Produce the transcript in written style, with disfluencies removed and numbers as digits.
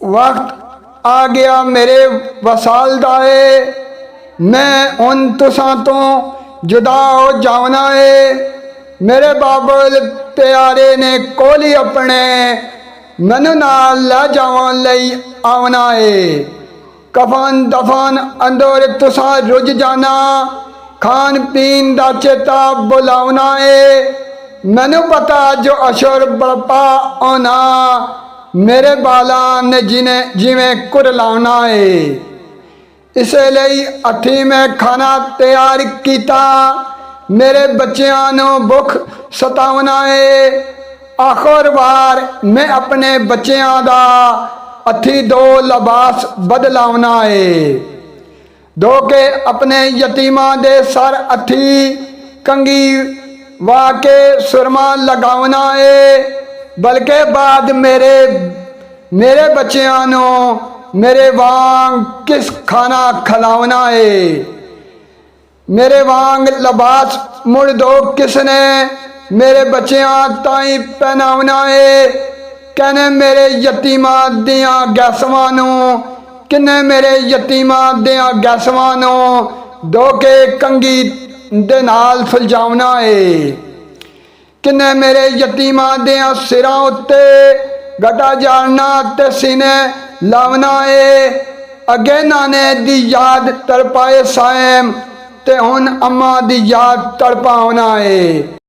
वक्त आ गया मेरे वसाल दाए, मैं उन तुसां तो जुदा हो जावना है। मेरे बाबल प्यारे ने कोली अपने मैनू नाल लै जावन लई आवना है। कफन दफन अंदर तुसां रुझ जाना, खान पीन दा चेता बुलावना है। मैनू पता जो अशर बड़पा आना, मेरे बाला ने जिमें कुरलाना है। इसे लई हथी मैं खाना तैयार किया, मेरे बच्चों नू भुख सतावना है। आखिर बार मैं अपने बच्चों का हथी दो लिबास बदलावना है। धो के अपने यतीमां दे सर हथी कंगी वाह के सुरमा लगावना है। बल्कि बाद मेरे बच्चों नू मेरे वांग किस खाना खिलावना है। मेरे वांग लिबास मुड़ दो किसने मेरे बच्चों ताई पहनावना है। कहने मेरे यतीमां दियां गैसवां नू, किन्ने मेरे यतीमां दियां गैसवां नू धो के कंगी दे नाल सुलझावना है। किन्ने मेरे यतीमां दियां सिरां उत्ते गटा जाना ते सीने लावना है। अगे नाने दी याद तड़पाए साएम ते हुन अम्मा दी याद तड़पावना है।